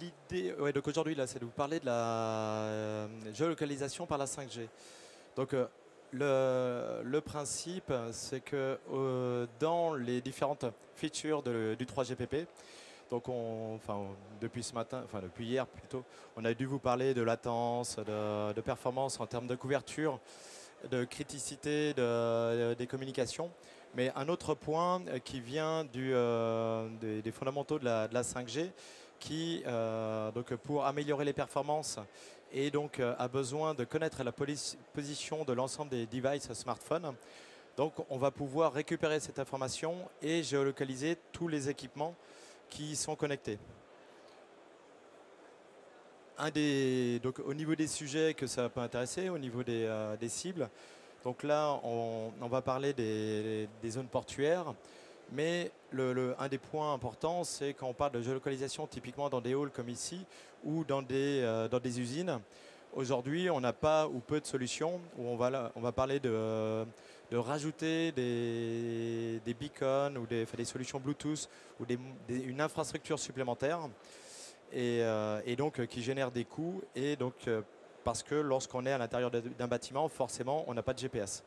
L'idée, ouais, donc aujourd'hui là, c'est de vous parler de la géolocalisation par la 5G. Donc le principe, c'est que dans les différentes features du 3GPP, donc depuis ce matin, enfin depuis hier plutôt, on a dû vous parler de latence, de performance en termes de couverture, de criticité des communications. Mais un autre point qui vient des fondamentaux de la 5G, qui, donc pour améliorer les performances et donc a besoin de connaître la position de l'ensemble des devices smartphones. Donc on va pouvoir récupérer cette information et géolocaliser tous les équipements qui y sont connectés. Donc, au niveau des sujets que ça peut intéresser, au niveau des cibles, donc là, on va parler des zones portuaires, mais un des points importants, c'est quand on parle de géolocalisation, typiquement dans des halls comme ici, ou dans des usines. Aujourd'hui, on n'a pas ou peu de solutions, où on va parler de rajouter des beacons ou des solutions Bluetooth ou une infrastructure supplémentaire et donc qui génère des coûts et donc parce que lorsqu'on est à l'intérieur d'un bâtiment, forcément, on n'a pas de GPS.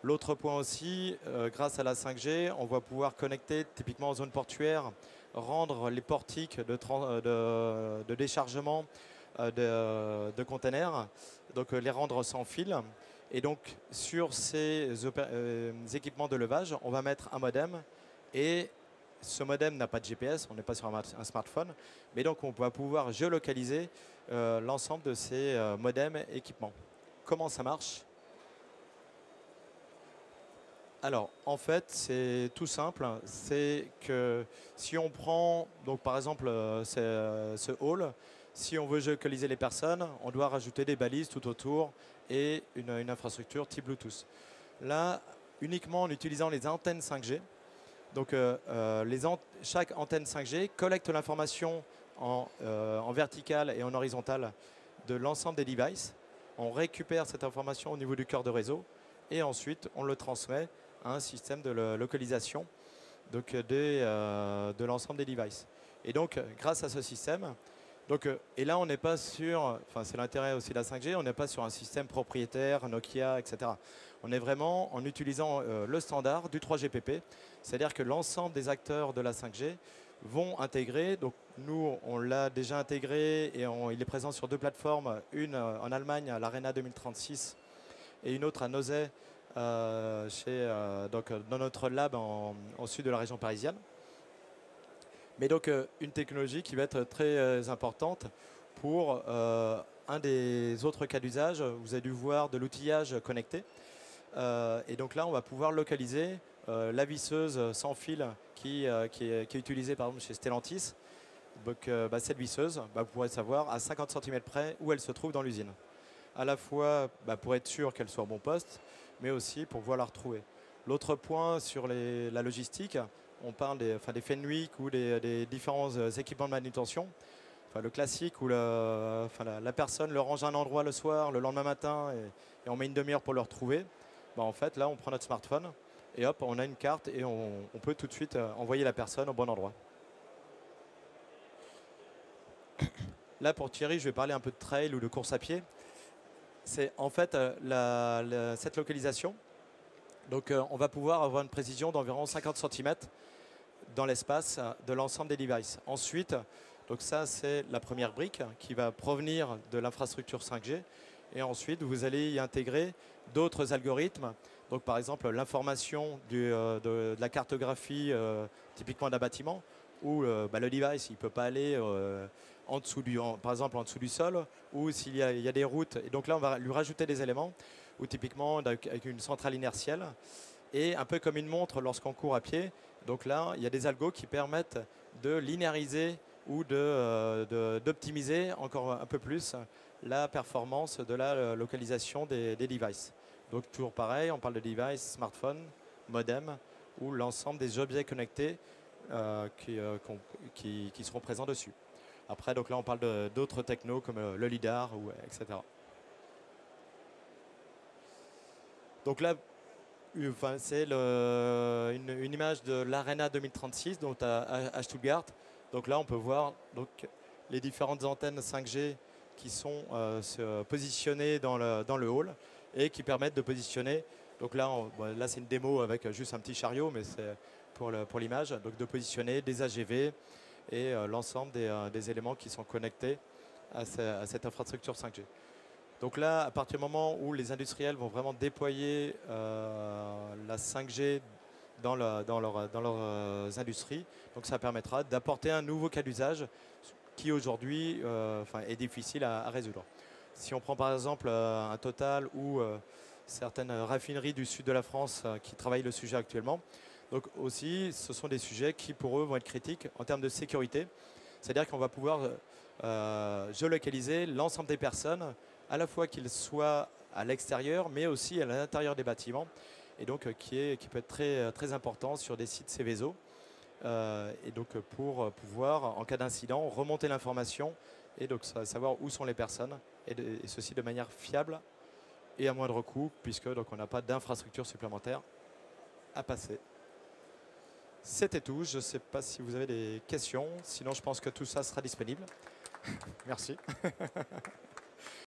L'autre point aussi, grâce à la 5G, on va pouvoir connecter typiquement en zone portuaire, rendre les portiques de déchargement de containers, donc les rendre sans fil. Et donc sur ces équipements de levage, on va mettre un modem et ce modem n'a pas de GPS, on n'est pas sur un smartphone, mais donc on va pouvoir géolocaliser l'ensemble de ces modems et équipements. Comment ça marche? Alors, en fait, c'est tout simple. C'est que si on prend, donc par exemple, ce hall, si on veut géolocaliser les personnes, on doit rajouter des balises tout autour et une infrastructure type Bluetooth. Là, uniquement en utilisant les antennes 5G, donc chaque antenne 5G collecte l'information en verticale et en horizontale de l'ensemble des devices. On récupère cette information au niveau du cœur de réseau et ensuite on le transmet à un système de localisation donc, de l'ensemble des devices. Et donc grâce à ce système, et là on n'est pas sur, enfin c'est l'intérêt aussi de la 5G, on n'est pas sur un système propriétaire, Nokia, etc. On est vraiment en utilisant le standard du 3GPP, c'est-à-dire que l'ensemble des acteurs de la 5G vont intégrer. Donc nous, on l'a déjà intégré et il est présent sur deux plateformes, une en Allemagne à l'Arena 2036 et une autre à Nozay, dans notre lab au sud de la région parisienne. Mais donc une technologie qui va être très importante pour un des autres cas d'usage. Vous avez dû voir de l'outillage connecté. Et donc là, on va pouvoir localiser la visseuse sans fil qui est utilisée par exemple chez Stellantis. Donc cette visseuse, vous pourrez savoir à 50 cm près où elle se trouve dans l'usine. À la fois pour être sûr qu'elle soit au bon poste, mais aussi pour pouvoir la retrouver. L'autre point sur la logistique, on parle des Fenwick ou des différents équipements de manutention. Enfin, le classique où la personne le range à un endroit le soir, le lendemain matin, et on met une demi-heure pour le retrouver. En fait, là, on prend notre smartphone et hop, on a une carte et on peut tout de suite envoyer la personne au bon endroit. Là, pour Thierry, je vais parler un peu de trail ou de course à pied. C'est en fait cette localisation. Donc, on va pouvoir avoir une précision d'environ 50 cm dans l'espace de l'ensemble des devices. Ensuite, donc ça, c'est la première brique qui va provenir de l'infrastructure 5G. Et ensuite, vous allez y intégrer d'autres algorithmes. Donc, par exemple, l'information de la cartographie typiquement d'un bâtiment où le device il ne peut pas aller en dessous par exemple en dessous du sol ou s'il y a des routes. Et donc là, on va lui rajouter des éléments ou typiquement avec une centrale inertielle et un peu comme une montre lorsqu'on court à pied. Donc là, il y a des algos qui permettent de linéariser ou d'optimiser encore un peu plus la performance de la localisation des devices. Donc toujours pareil, on parle de device, smartphone, modem ou l'ensemble des objets connectés qui seront présents dessus. Après, donc là, on parle d'autres technos comme le LIDAR, etc. Donc là, Enfin, c'est une image de l'Arena 2036 donc à Stuttgart. Donc là, on peut voir donc, les différentes antennes 5G qui sont positionnées dans le hall et qui permettent de positionner. Donc là, bon, là c'est une démo avec juste un petit chariot, mais c'est pour l'image. Donc de positionner des AGV et l'ensemble des éléments qui sont connectés à cette infrastructure 5G. Donc là, à partir du moment où les industriels vont vraiment déployer la 5G dans leurs industries, donc ça permettra d'apporter un nouveau cas d'usage qui aujourd'hui est difficile à résoudre. Si on prend par exemple un Total ou certaines raffineries du sud de la France qui travaillent le sujet actuellement, donc aussi ce sont des sujets qui pour eux vont être critiques en termes de sécurité. C'est-à-dire qu'on va pouvoir géolocaliser l'ensemble des personnes à la fois qu'ils soient à l'extérieur, mais aussi à l'intérieur des bâtiments, et donc qui peut être très important sur des sites Céveso, et donc pour pouvoir, en cas d'incident, remonter l'information et donc savoir où sont les personnes, et ceci de manière fiable et à moindre coût, puisque donc on n'a pas d'infrastructure supplémentaire à passer. C'était tout. Je ne sais pas si vous avez des questions. Sinon, je pense que tout ça sera disponible. Merci.